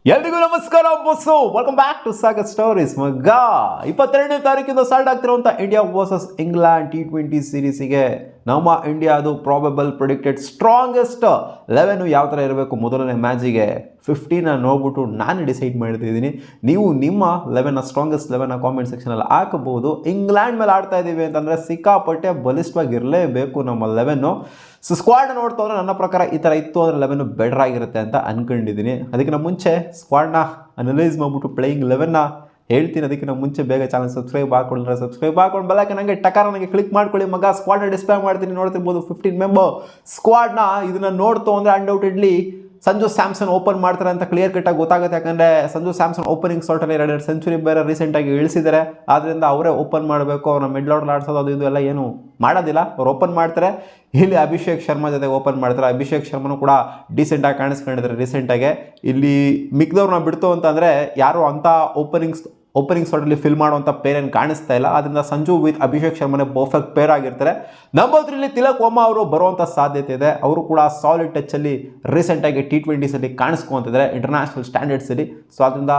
ಎಲ್ರಿಗೂ ನಮಸ್ಕಾರ boss, welcome back to Sagar stories. ಮಗ 22ನೇ ತಾರೀಕಿಂದ ಸ್ಟಾರ್ಟ್ ಆಗ್ತಿರುವಂಥ ಇಂಡಿಯಾ ವರ್ಸಸ್ ಇಂಗ್ಲೆಂಡ್ T20 ಸೀರೀಸಿಗೆ ನಮ್ಮ ಇಂಡಿಯಾದು ಪ್ರಾಬಬಲ್ ಪ್ರಿಡಿಕ್ಟೆಡ್ ಸ್ಟ್ರಾಂಗೆಸ್ಟ್ 11 ಯಾವ ಥರ ಇರಬೇಕು ಮೊದಲನೇ ಮ್ಯಾಚಿಗೆ 15 ನೋಡ್ಬಿಟ್ಟು ನಾನು ಡಿಸೈಡ್ ಮಾಡ್ತಿದ್ದೀನಿ. ನೀವು ನಿಮ್ಮ 11 ಸ್ಟ್ರಾಂಗೆಸ್ಟ್ 11 ಕಾಮೆಂಟ್ ಸೆಕ್ಷನಲ್ಲಿ ಹಾಕಬಹುದು. ಇಂಗ್ಲೆಂಡ್ ಮೇಲೆ ಆಡ್ತಾ ಇದ್ದೀವಿ ಅಂತಂದರೆ ಸಿಕ್ಕಾಪಟ್ಟೆ ಬಲಿಷ್ಠವಾಗಿರಲೇಬೇಕು ನಮ್ಮ 11. ಸೊ ಸ್ಕ್ವಾಡ್ ನೋಡ್ತಾ ಹೋದ್ರೆ ನನ್ನ ಪ್ರಕಾರ ಈ ಥರ ಇತ್ತು ಅಂದರೆ 11 ಬೆಟರ್ ಆಗಿರುತ್ತೆ ಅಂತ ಅಂದ್ಕೊಂಡಿದ್ದೀನಿ. ಅದಕ್ಕಿಂತ ಮುಂಚೆ ಸ್ಕ್ವಾಡ್ನ ಅನಲೈಸ್ ಮಾಡಿಬಿಟ್ಟು ಪ್ಲೇಯಿಂಗ್ 11ನ ಹೇಳ್ತೀನಿ. ಅದಕ್ಕಿಂತ ಮುಂಚೆ ಬೇಗ ಚಾನಲ್ ಸಬ್ಸ್ಕ್ರೈಬ್ ಹಾಕೊಂಡ್ರೆ ಸಬ್ಸ್ಕ್ರೈಬ್ ಹಾಕೊಂಡು ಬೆಲ್ಲಕ್ಕೆ ನನಗೆ ಟಕಾರ ನನಗೆ ಕ್ಲಿಕ್ ಮಾಡ್ಕೊಳ್ಳಿ. ಮಗ ಸ್ಕ್ವಾಡ್ನ ಡಿಸ್ಪ್ಲೇ ಮಾಡ್ತೀನಿ, ನೋಡ್ತಿರ್ಬೋದು 15 ಮೆಂಬರ್ ಸ್ಕ್ವಾಡ್ನ. ಇದನ್ನು ನೋಡ್ತು ಅಂದರೆ ಅನ್ಡೌಟೆಡ್ಲಿ ಸಂಜು ಸ್ಯಾಮ್ಸನ್ ಓಪನ್ ಮಾಡ್ತಾರೆ ಅಂತ ಕ್ಲಿಯರ್ ಕಟ್ಟಾಗಿ ಗೊತ್ತಾಗುತ್ತೆ. ಯಾಕಂದರೆ ಸಂಜು ಸ್ಯಾಮ್ಸನ್ ಓಪನಿಂಗ್ ಸಾರ್ಟಲ್ಲಿ 2 ಸೆಂಚುರಿ ಬೇರೆ ರೀಸೆಂಟಾಗಿ ಇಳಿಸಿದ್ದಾರೆ. ಆದ್ದರಿಂದ ಅವರೇ ಓಪನ್ ಮಾಡಬೇಕು. ಅವ್ರನ್ನ ಮಿಡ್ಲ್ ಆರ್ಡರ್ ಆಡಿಸೋದು ಅದು ಇದು ಎಲ್ಲ ಏನು ಮಾಡೋದಿಲ್ಲ, ಅವ್ರು ಓಪನ್ ಮಾಡ್ತಾರೆ. ಇಲ್ಲಿ ಅಭಿಷೇಕ್ ಶರ್ಮಾ ಜೊತೆ ಓಪನ್ ಮಾಡ್ತಾರೆ. ಅಭಿಷೇಕ್ ಶರ್ಮನು ಕೂಡ ಡೀಸೆಂಟಾಗಿ ಕಾಣಿಸ್ಕೊಂಡಿದ್ದಾರೆ ರೀಸೆಂಟಾಗೆ. ಇಲ್ಲಿ ಮಿಕ್ದವ್ರನ್ನ ಬಿಡ್ತು ಅಂತಂದರೆ ಯಾರು ಅಂಥ ಓಪನಿಂಗ್ ಸಾರ್ಟಲ್ಲಿ ಫಿಲ್ ಮಾಡುವಂಥ ಪೇರ್ ಏನು ಕಾಣಿಸ್ತಾ ಇಲ್ಲ. ಅದರಿಂದ ಸಂಜು ವಿತ್ ಅಭಿಷೇಕ್ ಶರ್ಮನೇ ಪರ್ಫೆಕ್ಟ್ ಪೇರ್ ಆಗಿರ್ತಾರೆ. ನಂಬರ್ 3 ತಿಲಕ್ ವರ್ಮಾ ಅವರು ಬರುವಂಥ ಸಾಧ್ಯತೆ ಇದೆ. ಅವರು ಕೂಡ ಸಾಲಿಡ್ ಟಚ್ಚಲ್ಲಿ ರೀಸೆಂಟಾಗಿ T20ಸಲ್ಲಿ ಕಾಣಿಸ್ಕೊಂತಿದ್ದಾರೆ ಇಂಟರ್ನ್ಯಾಷನಲ್ ಸ್ಟ್ಯಾಂಡರ್ಡ್ಸಲ್ಲಿ. ಸೊ ಅದರಿಂದ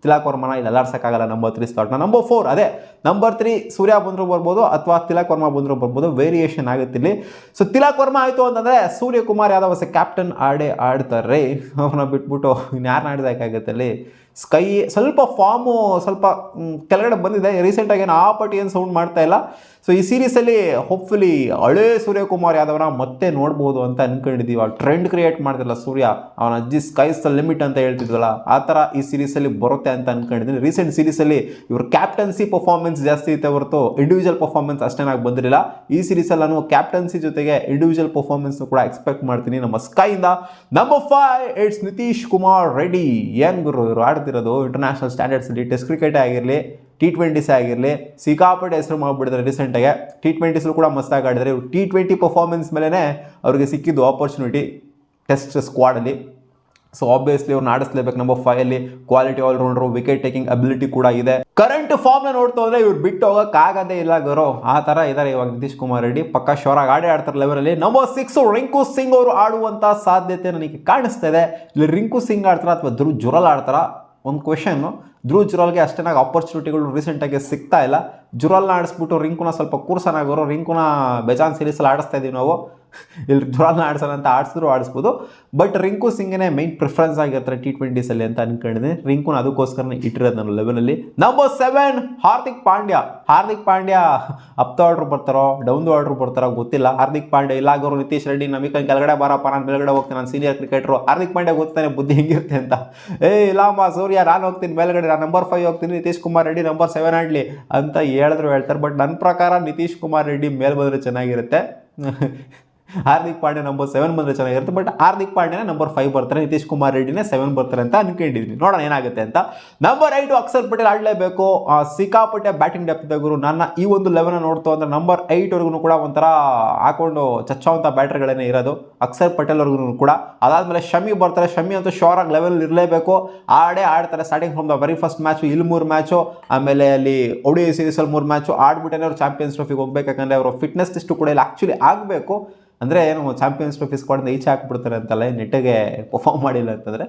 ತಿಲಕ್ ವರ್ಮನ ಇಲ್ಲಿ ಅಲ್ಲಾಡ್ಸೋಕ್ಕಾಗಲ್ಲ ನಂಬರ್ 3 ಸ್ಲಾಟ್ನ. ನಂಬರ್ 4 ಅದೇ ನಂಬರ್ 3 ಸೂರ್ಯ ಬಂದರೂ ಬರ್ಬೋದು ಅಥವಾ ತಿಲಕ್ ವರ್ಮಾ ಬಂದರೂ ಬರ್ಬೋದು, ವೇರಿಯೇಷನ್ ಆಗುತ್ತೆ ಇಲ್ಲಿ. ಸೊ ತಿಲಕ್ ವರ್ಮಾ ಆಯಿತು ಅಂತಂದರೆ ಸೂರ್ಯಕುಮಾರ್ ಯಾದವ್ ಹೊಸ ಕ್ಯಾಪ್ಟನ್ ಆಡ್ತಾರೆ. ಅವ್ರನ್ನ ಬಿಟ್ಬಿಟ್ಟು ಇನ್ಯಾರು ಆಡಿದಾಗುತ್ತೆ ಅಲ್ಲಿ. ಸ್ಕೈ ಸ್ವಲ್ಪ ಫಾರ್ಮು ಸ್ವಲ್ಪ ಕೆಳಗಡೆ ಬಂದಿದೆ ರೀಸೆಂಟಾಗಿ, ಏನು ಆ ಪಟ್ಟಿ ಏನು ಸೌಂಡ್ ಮಾಡ್ತಾ ಇಲ್ಲ. ಸೊ ಈ ಸೀರೀಸಲ್ಲಿ ಹೋಪ್ಫುಲಿ ಹಳೇ ಸೂರ್ಯಕುಮಾರ್ ಯಾದವ್ನ ಮತ್ತೆ ನೋಡ್ಬೋದು ಅಂತ ಅಂದ್ಕೊಂಡಿದ್ದೀವಿ. ಆ ಟ್ರೆಂಡ್ ಕ್ರಿಯೇಟ್ ಮಾಡ್ತಿಲ್ಲ ಸೂರ್ಯ, ಅವನ ಅಜ್ಜಿ ಸ್ಕೈಸ್ ದ ಲಿಮಿಟ್ ಅಂತ ಹೇಳ್ತಿದ್ವಲ್ಲ, ಆ ಥರ ಈ ಸೀರೀಸಲ್ಲಿ ಬರುತ್ತೆ ಅಂತ ಅಂದ್ಕೊಂಡಿದ್ದೀನಿ. ರೀಸೆಂಟ್ ಸೀರೀಸಲ್ಲಿ ಇವ್ರ ಕ್ಯಾಪ್ಟನ್ಸಿ ಪರ್ಫಾರ್ಮೆನ್ಸ್ ಜಾಸ್ತಿ ಇತ್ತೆ ಹೊರತು ಇಂಡಿವಿಜುವಲ್ ಪರ್ಫಾರ್ಮೆನ್ಸ್ ಅಷ್ಟೇನಾಗಿ ಬಂದಿರಲಿಲ್ಲ. ಈ ಸೀರೀಸಲ್ಲಿ ನಾನು ಕ್ಯಾಪ್ಟನ್ಸಿ ಜೊತೆಗೆ ಇಂಡಿವಿಜುವಲ್ ಪರ್ಫಾರ್ಮೆನ್ಸ್ನು ಕೂಡ ಎಕ್ಸ್ಪೆಕ್ಟ್ ಮಾಡ್ತೀನಿ ನಮ್ಮ ಸ್ಕೈಯಿಂದ. Number 5 it's Nitish Kumar Reddy. ಏನು ಗುರು ಇವರು ಆಡ್ತಿರೋದು ಇಂಟರ್ನ್ಯಾಷನಲ್ ಸ್ಟ್ಯಾಂಡರ್ಡ್ಸಲ್ಲಿ, ಟೆಸ್ಟ್ ಕ್ರಿಕೆಟೇ ಆಗಿರಲಿ T20 ಆಗಿರಲಿ ಸಿಕ್ಕಾಪಟ್ಟೆ ಹೆಸರು ಮಾಡಿಬಿಟ್ಟಿದ್ದಾರೆ ರೀಸೆಂಟಾಗೆ. T20 ಕೂಡ ಮಸ್ತಾಗಿ ಆಡಿದ್ದಾರೆ. ಇವರು T20 ಪರ್ಫಾರ್ಮೆನ್ಸ್ ಮೇಲೇ ಅವ್ರಿಗೆ ಸಿಕ್ಕಿದ್ದು ಆಪರ್ಚುನಿಟಿ ಟೆಸ್ಟ್ ಸ್ಕ್ವಾಡಲ್ಲಿ. ಸೊ ಆಬ್ವಿಯಸ್ಲಿ ಅವ್ರನ್ನ ಆಡಿಸ್ಲೇಬೇಕು. Number 5 quality allrounder, wicket taking ability ಕೂಡ ಇದೆ. ಕರೆಂಟ್ ಫಾರ್ಮ್ನ ನೋಡ್ತಾ ಹೋದ್ರೆ ಇವ್ರು ಬಿಟ್ಟು ಹೋಗೋಕ್ಕಾಗದೇ ಇಲ್ಲ ಗರೋ, ಆ ಥರ ಇದ್ದಾರೆ ಇವಾಗ ನಿತೀಶ್ ಕುಮಾರ್ ರೆಡ್ಡಿ. ಪಕ್ಕ ಶೋರಾಗಿ ಆಡ್ತಾರೆ ಲೆವೆಲಲ್ಲಿ. ನಂಬರ್ 6 ರಿಂಕು ಸಿಂಗ್ ಅವರು ಆಡುವಂಥ ಸಾಧ್ಯತೆ ನನಗೆ ಕಾಣಿಸ್ತಾ ಇದೆ. ಇಲ್ಲಿ ರಿಂಕು ಸಿಂಗ್ ಆಡ್ತಾರ ಅಥವಾ ಧ್ರುವ್ ಜುರಲ್ ಆಡ್ತಾರ? ಒಂದು ಕ್ವೆಶನ್ನು. ಧ್ರುವ್ ಜುರಲ್ಗೆ ಅಷ್ಟೇನಾಗಿ ಆಪರ್ಚುನಿಟಿಗಳು ರೀಸೆಂಟಾಗಿ ಸಿಗ್ತಾ ಇಲ್ಲ. ಜುರಲ್ನ ಆಡಿಸ್ಬಿಟ್ಟು ರಿಂಕುನ ಸ್ವಲ್ಪ ಕೂರ್ಸನಾಗೋರು. ರಿಂಕುನ ಬೇಜಾನ್ ಸೀರೀಸಲ್ಲಿ ಆಡಿಸ್ತಾ ಇದ್ದೀವಿ ನಾವು. ಇಲ್ಲಿ ಜುರಲ್ನ ಆಡ್ಸೋಣ ಅಂತ ಆಡಿಸ್ಬೋದು. ಬಟ್ ರಿಂಕು ಸಿಂಗನೇ ಮೈನ್ ಪ್ರಿಫರೆನ್ಸ್ ಆಗಿರ್ತಾರೆ T20ಸಲ್ಲಿ ಅಂತ ಅಂದ್ಕೊಂಡಿದ್ದೀನಿ. ರಿಂಕುನ ಅದಕ್ಕೋಸ್ಕರನೇ ಇಟ್ಟಿರೋದು ನಾನು ಲೆವೆನಲ್ಲಿ. Number 7 Hardik Pandya up the order ಬರ್ತಾರೋ ಡೌನ್ ದ ಆರ್ಡ್ರ್ ಬರ್ತಾರೋ ಗೊತ್ತಿಲ್ಲ. ಹಾರ್ದಿಕ್ ಪಾಂಡ್ಯ ಇಲ್ಲಾಗೋರು ನಿತೀಶ್ ರೆಡ್ಡಿ ನಮಗೆ ಕೆಳಗಡೆ ಬಾರಪ್ಪ, ನಾನು ಮೇಲ್ಗಡೆ ಹೋಗ್ತೀನಿ, ನಾನು ಸೀನಿಯರ್ ಕ್ರಿಕೆಟ್ರು. ಹಾರ್ದಿಕ್ ಪಾಂಡ್ಯ ಗೊತ್ತಾನೆ ಬುದ್ಧಿ ಹೆಂಗಿರುತ್ತೆ ಅಂತ. ಇಲ್ಲಮ್ಮ ಸೂರ್ಯ ನಾನು ಹೋಗ್ತೀನಿ ಮೇಲ್ಗಡೆ, ನಾನು ನಂಬರ್ 5 ಹೋಗ್ತೀನಿ, ನಿತೀಶ್ ಕುಮಾರ್ ರೆಡ್ಡಿ ನಂಬರ್ 7 ಆಡಲಿ ಅಂತ ಹೇಳ್ತಾರೆ. ಬಟ್ ನನ್ನ ಪ್ರಕಾರ ನಿತೀಶ್ ಕುಮಾರ್ ರೆಡ್ಡಿ ಮೇಲೆ ಬಂದರೆ ಚೆನ್ನಾಗಿರುತ್ತೆ. ಹಾರ್ದಿಕ್ ಪಾಂಡ್ಯ ನಂಬರ್ 7 ಬಂದರೆ ಚೆನ್ನಾಗಿರುತ್ತೆ. ಬಟ್ ಹಾರ್ದಿಕ್ ಪಾಂಡ್ಯನೇ ನಂಬರ್ 5 ಬರ್ತಾರೆ, ನಿತೀಶ್ ಕುಮಾರ್ ರೆಡ್ಡಿನೇ 7 ಬರ್ತಾರೆ ಅಂತ ಅನ್ಕೊಂಡಿದ್ದೀನಿ. ನೋಡೋಣ ಏನಾಗುತ್ತೆ ಅಂತ. ನಂಬರ್ 8 ಅಕ್ಷರ್ ಪಟೇಲ್ ಆಡಲೇಬೇಕು. ಸಿಕ್ಕಾಪಟ್ಟೆ ಬ್ಯಾಟಿಂಗ್ ಡೆಪ್ತ್ ಇದ್ದವರು. ನನ್ನ ಈ ಒಂದು 11 ನೋಡ್ತು ಅಂದರೆ ನಂಬರ್ 8ವರೆಗೂ ಕೂಡ ಒಂಥರ ಹಾಕೊಂಡು ಚಚ್ಚೋವಂಥ ಬ್ಯಾಟ್ರಿಗಳೇನೇ ಇರೋದು ಅಕ್ಷರ್ ಪಟೇಲ್ ಅವ್ರಿಗೂ ಕೂಡ. ಅದಾದಮೇಲೆ ಶಮಿ ಬರ್ತಾರೆ. ಶಮಿ ಅಂತೂ ಶೋರ್ ಆಗಿ ಲೆವೆಲ್ ಇರಲೇಬೇಕು, ಆಡ್ತಾರೆ. Starting from the very first match ಇಲ್ಲಿ 3 ಮ್ಯಾಚು, ಆಮೇಲೆ ಅಲ್ಲಿ ODI ಸೀರೀಸಲ್ಲಿ 3 ಮ್ಯಾಚು ಆಡ್ಬಿಟ್ಟೇ ಅವ್ರು ಚಾಂಪಿಯನ್ಸ್ ಟ್ರೋಫಿಗೆ ಹೋಗ್ಬೇಕು. ಯಾಕಂದರೆ ಅವರು ಫಿಟ್ನೆಸ್ ಟೆಸ್ಟು ಕೂಡ ಇಲ್ಲಿ ಆ್ಯಕ್ಚುಲಿ ಆಗಬೇಕು. ಅಂದರೆ ಏನು ಚಾಂಪಿಯನ್ಸ್ ಟ್ರೋಫಿ ಸ್ಕ್ವಾಡ್ನ ಈಚೆ ಹಾಕ್ಬಿಡ್ತಾರೆ ಅಂತಲ್ಲ, ನೆಟ್ಟಿಗೆ ಪರ್ಫಾರ್ಮ್ ಮಾಡಿಲ್ಲ ಅಂತಂದರೆ.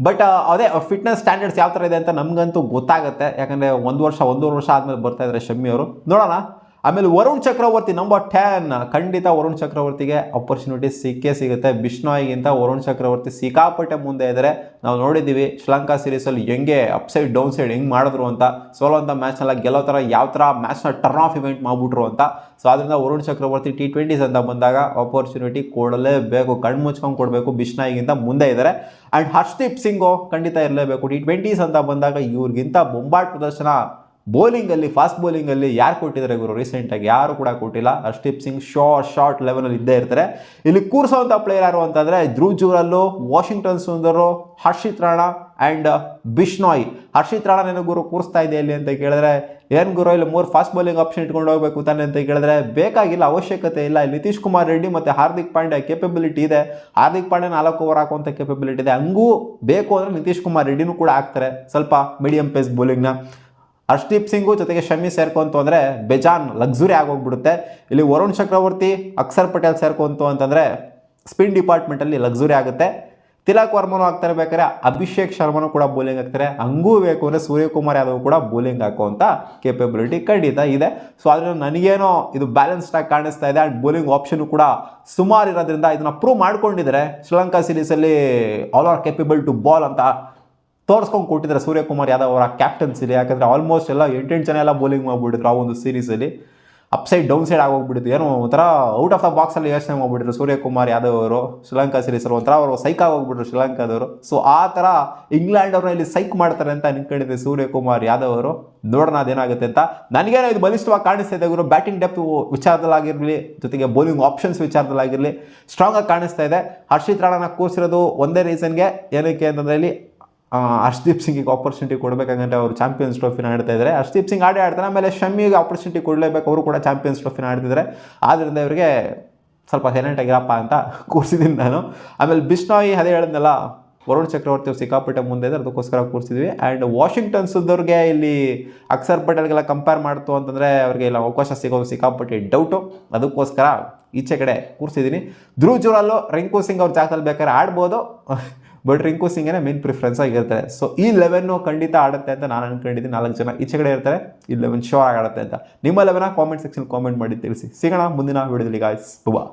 ಬಟ್ ಅದೇ ಫಿಟ್ನೆಸ್ ಸ್ಟ್ಯಾಂಡರ್ಡ್ಸ್ ಯಾವ ಥರ ಇದೆ ಅಂತ ನಮಗಂತೂ ಗೊತ್ತಾಗುತ್ತೆ. ಯಾಕಂದರೆ ಒಂದೂವರೆ ವರ್ಷ ಆದಮೇಲೆ ಬರ್ತಾ ಇದ್ದಾರೆ ಶಮ್ಮಿ ಅವರು. ನೋಡೋಣ. ಆಮೇಲೆ ವರುಣ್ ಚಕ್ರವರ್ತಿ ನಂಬರ್ 10. ಖಂಡಿತ ವರುಣ್ ಚಕ್ರವರ್ತಿಗೆ ಆಪರ್ಚುನಿಟಿ ಸಿಗುತ್ತೆ. ಬಿಷ್ಣೋಯ್ಗಿಂತ ವರುಣ್ ಚಕ್ರವರ್ತಿ ಸಿಕ್ಕಾಪಟ್ಟೆ ಮುಂದೆ ಇದ್ದಾರೆ. ನಾವು ನೋಡಿದ್ದೀವಿ ಶ್ರೀಲಂಕಾ ಸೀರೀಸಲ್ಲಿ ಹೆಂಗೆ ಅಪ್ಸೈಡ್ ಡೌನ್ ಸೈಡ್ ಹೆಂಗೆ ಮಾಡಿದ್ರು ಅಂತ. ಸೋಲೋಂಥ ಮ್ಯಾಚ್ನೆಲ್ಲ ಗೆಲ್ಲೋ ಥರ ಯಾವ ಥರ ಮ್ಯಾಚ್ನ ಟರ್ನ್ ಆಫ್ ಇವೆಂಟ್ ಮಾಡಿಬಿಟ್ರು ಅಂತ. ಸೊ ಅದರಿಂದ ವರುಣ್ ಚಕ್ರವರ್ತಿ T20s ಅಂತ ಬಂದಾಗ ಆಪರ್ಚುನಿಟಿ ಕೊಡಲೇಬೇಕು, ಕಣ್ಣು ಮುಚ್ಕೊಂಡು ಕೊಡಬೇಕು. ಬಿಷ್ಣೋಯ್ಗಿಂತ ಮುಂದೆ ಇದ್ದಾರೆ. ಆ್ಯಂಡ್ ಹರ್ಷದೀಪ್ ಸಿಂಗು ಖಂಡಿತ ಇರಲೇಬೇಕು. T20s ಅಂತ ಬಂದಾಗ ಇವ್ರಿಗಿಂತ ಬೊಂಬಾಟ್ ಪ್ರದರ್ಶನ ಬೌಲಿಂಗಲ್ಲಿ, ಫಾಸ್ಟ್ ಬೌಲಿಂಗಲ್ಲಿ ಯಾರು ಕೊಟ್ಟಿದ್ದಾರೆ ಗುರು? ರೀಸೆಂಟಾಗಿ ಯಾರು ಕೂಡ ಕೊಟ್ಟಿಲ್ಲ. ಹರ್ಷದೀಪ್ ಸಿಂಗ್ ಶಾರ್ಟ್ ಲೆವೆಲಲ್ಲಿ ಇದ್ದೇ ಇರ್ತಾರೆ. ಇಲ್ಲಿ ಕೂರಿಸೋವಂಥ ಪ್ಲೇಯರ್ ಯಾರು ಅಂತಂದರೆ ಧ್ರುವ್ ಜುರಲ್ಲು, ವಾಷಿಂಗ್ಟನ್ ಸುಂದರು, ಹರ್ಷಿತ್ ರಾಣಾ ಆ್ಯಂಡ್ ಬಿಷ್ಣೋಯ್. ಹರ್ಷಿತ್ ರಾಣಾ ಗುರು ಕೂರಿಸ್ತಾ ಇದೆ ಇಲ್ಲಿ ಅಂತ ಕೇಳಿದ್ರೆ, ಏನು ಗುರು ಇಲ್ಲಿ 3 ಫಾಸ್ಟ್ ಬೌಲಿಂಗ್ ಆಪ್ಷನ್ ಇಟ್ಕೊಂಡು ಹೋಗಬೇಕು ತಾನೆ ಅಂತ ಕೇಳಿದ್ರೆ ಬೇಕಾಗಿಲ್ಲ, ಅವಶ್ಯಕತೆ ಇಲ್ಲ. ಇಲ್ಲಿ ನಿತೀಶ್ ಕುಮಾರ್ ರೆಡ್ಡಿ ಮತ್ತು ಹಾರ್ದಿಕ್ ಪಾಂಡ್ಯ ಕೇಪಬಿಲಿಟಿ ಇದೆ. ಹಾರ್ದಿಕ್ ಪಾಂಡ್ಯ 4 ಓವರ್ ಹಾಕುವಂಥ ಕೇಪಬಿಲಿಟಿ ಇದೆ. ಹಂಗೂ ಬೇಕು ಅಂದರೆ ನಿತೀಶ್ ಕುಮಾರ್ ರೆಡ್ಡಿನೂ ಕೂಡ ಹಾಕ್ತಾರೆ ಸ್ವಲ್ಪ ಮೀಡಿಯಂ ಪೇಸ್ ಬೌಲಿಂಗ್ನ. ಹರ್ಷದೀಪ್ ಸಿಂಗು ಜೊತೆಗೆ ಶಮಿ ಸೇರ್ಕೊಂತು ಅಂದರೆ ಬೇಜಾನ್ ಲಕ್ಸುರಿ ಆಗೋಗ್ಬಿಡುತ್ತೆ. ಇಲ್ಲಿ ವರುಣ್ ಚಕ್ರವರ್ತಿ, ಅಕ್ಷರ್ ಪಟೇಲ್ ಸೇರ್ಕೊಂತು ಅಂತಂದರೆ ಸ್ಪಿನ್ ಡಿಪಾರ್ಟ್ಮೆಂಟಲ್ಲಿ ಲಕ್ಸುರಿ ಆಗುತ್ತೆ. ತಿಲಕ್ ವರ್ಮನು ಆಗ್ತಾರೆ, ಬೇಕಾದ್ರೆ ಅಭಿಷೇಕ್ ಶರ್ಮನು ಕೂಡ ಬೌಲಿಂಗ್ ಆಗ್ತಾರೆ. ಹಂಗೂ ಬೇಕು ಅಂದರೆ ಸೂರ್ಯಕುಮಾರ್ ಯಾದವ್ ಕೂಡ ಬೌಲಿಂಗ್ ಹಾಕುವಂಥ ಕೇಪಬಿಲಿಟಿ ಖಂಡಿತ ಇದೆ. ಸೊ ಅದರಿಂದ ನನಗೇನೋ ಇದು ಬ್ಯಾಲೆನ್ಸ್ಡ್ ಆಗಿ ಕಾಣಿಸ್ತಾ ಇದೆ. ಆ್ಯಂಡ್ ಬೌಲಿಂಗ್ ಆಪ್ಷನ್ ಕೂಡ ಸುಮಾರು ಇರೋದ್ರಿಂದ ಇದನ್ನು ಪ್ರೂವ್ ಮಾಡ್ಕೊಂಡಿದ್ದಾರೆ. ಶ್ರೀಲಂಕಾ ಸೀರೀಸಲ್ಲಿ all are capable to bowl ಅಂತ ತೋರಿಸ್ಕೊಂಡು ಕೊಟ್ಟಿದ್ದಾರೆ ಸೂರ್ಯಕುಮಾರ್ ಯಾದವ್ ಅವರ ಕ್ಯಾಪ್ಟನ್ಸಿಲಿ. ಯಾಕಂದರೆ ಆಲ್ಮೋಸ್ಟ್ ಎಲ್ಲ 8 ಜನ ಎಲ್ಲ ಬೌಲಿಂಗ್ ಮಾಡಿಬಿಟ್ಟಿದ್ರು ಆ ಒಂದು ಸೀರೀಸಲ್ಲಿ. ಅಪ್ಸೈಡ್ ಡೌನ್ ಸೈಡ್ ಆಗೋಗ್ಬಿಟ್ಟಿತ್ತು, ಏನೋ ಒಂಥರ ಔಟ್ ಆಫ್ ದ ಬಾಕ್ಸಲ್ಲಿ ಯೋಚನೆ ಮಾಡಿಬಿಟ್ರು ಸೂರ್ಯಕುಮಾರ್ ಯಾದವ್ ಅವರು ಶ್ರೀಲಂಕಾ ಸೀರೀಸಲ್ಲಿ. ಒಂಥರ ಅವರು ಸೈಕ್ ಆಗೋಗ್ಬಿಟ್ರು ಶ್ರೀಲಂಕಾದವರು. ಸೊ ಆ ಥರ ಇಂಗ್ಲೆಂಡ್ ಅವ್ರನ್ನ ಇಲ್ಲಿ ಸೈಕ್ ಮಾಡ್ತಾರೆ ಅಂತ ಅನ್ಕೊಂಡಿದ್ದೆ ಸೂರ್ಯಕುಮಾರ್ ಯಾದವ್ ಅವರು. ನೋಡೋಣ ಅದೇನಾಗುತ್ತೆ ಅಂತ. ನನಗೇನೋ ಇದು ಬಲಿಷ್ಠವಾಗಿ ಕಾಣಿಸ್ತಾ ಇದೆ ಗುರು. ಬ್ಯಾಟಿಂಗ್ ಡೆಪ್ತ್ ವಿಚಾರದಲ್ಲಾಗಿರಲಿ, ಜೊತೆಗೆ ಬೌಲಿಂಗ್ ಆಪ್ಷನ್ಸ್ ವಿಚಾರದಲ್ಲಾಗಿರಲಿ ಸ್ಟ್ರಾಂಗ್ ಆಗಿ ಕಾಣಿಸ್ತಾ ಇದೆ. ಹರ್ಷಿತ್ ರಾಣಾನ ಕೂರಿಸಿರೋದು ಒಂದೇ ರೀಸನ್ಗೆ, ಏನಕ್ಕೆ ಅಂತಂದರೆ ಇಲ್ಲಿ ಹರ್ಷದೀಪ್ ಸಿಂಗಿಗೆ ಆಪರ್ಚುನಿಟಿ ಕೊಡಬೇಕಂದ್ರೆ ಅವರು ಚಾಂಪಿಯನ್ಸ್ ಟ್ರೋಫಿನ ಆಡ್ತಾ ಇದ್ದಾರೆ. ಹರ್ಷದೀಪ್ ಸಿಂಗ್ ಆಡ್ತಾನೆ, ಆಮೇಲೆ ಶಮಿಗೆ ಆಪರ್ಚುನಿಟಿ ಕೊಡಲೇಬೇಕು, ಅವರು ಕೂಡ ಚಾಂಪಿಯನ್ಸ್ ಟ್ರೋಫಿನ ಆಡ್ತಿದ್ದಾರೆ. ಆದ್ದರಿಂದ ಇವರಿಗೆ ಸ್ವಲ್ಪ ಸೈಲೆಂಟ್ ಆಗಿರಪ್ಪ ಅಂತ ಕೂರಿಸಿದ್ದೀನಿ ನಾನು. ಆಮೇಲೆ ಬಿಷ್ಣೋಯ್ ಅದೇ ಹೇಳಿದ್ನಲ್ಲ, ವರುಣ್ ಚಕ್ರವರ್ತಿ ಅವ್ರು ಸಿಕ್ಕಾಪಟ್ಟೆ ಮುಂದೆ ಇದೆ, ಅದಕ್ಕೋಸ್ಕರ ಕೂರಿಸಿದ್ವಿ. ಆ್ಯಂಡ್ ವಾಷಿಂಗ್ಟನ್ ಸುದ್ದವ್ರಿಗೆ ಇಲ್ಲಿ ಅಕ್ಷರ್ ಪಟೇಲ್ಗೆಲ್ಲ ಕಂಪೇರ್ ಮಾಡ್ತು ಅಂತಂದರೆ ಅವ್ರಿಗೆ ಇಲ್ಲ ಅವಕಾಶ ಸಿಗೋದು ಸಿಕ್ಕಾಪಟ್ಟೆ ಡೌಟು. ಅದಕ್ಕೋಸ್ಕರ ಈಚೆ ಕಡೆ ಕೂರಿಸಿದ್ದೀನಿ. ಧ್ರುವ್ ಜುರಾಲು ರಿಂಕು ಸಿಂಗ್ ಅವ್ರ ಜಾಗದಲ್ಲಿ ಬೇಕಾದ್ರೆ ಆಡ್ಬೋದು, ಬಟ್ ರಿಂಕು ಸಿಂಗೇ ಮೇನ್ ಪ್ರಿಫರೆನ್ಸ್ ಆಗಿರ್ತಾರೆ. ಸೊ ಈ 11 ಖಂಡಿತ ಆಡುತ್ತೆ ಅಂತ ನಾನು ಅನ್ಕೊಂಡಿದ್ದೀನಿ. 4 ಜನ ಈಚೆ ಕಡೆ ಇರ್ತಾರೆ, ಈ 11 ಶೋರ್ ಆಗುತ್ತೆ ಅಂತ. ನಿಮ್ಮ 11 ಕಾಮೆಂಟ್ ಸೆಕ್ಷನ್ ಕಾಮೆಂಟ್ ಮಾಡಿ ತಿಳಿಸಿ. ಸಿಗೋಣ ಮುಂದಿನ ವಿಡಿಯೋದಲ್ಲಿ ಗಾಯ್ಸ್. ಬಾ.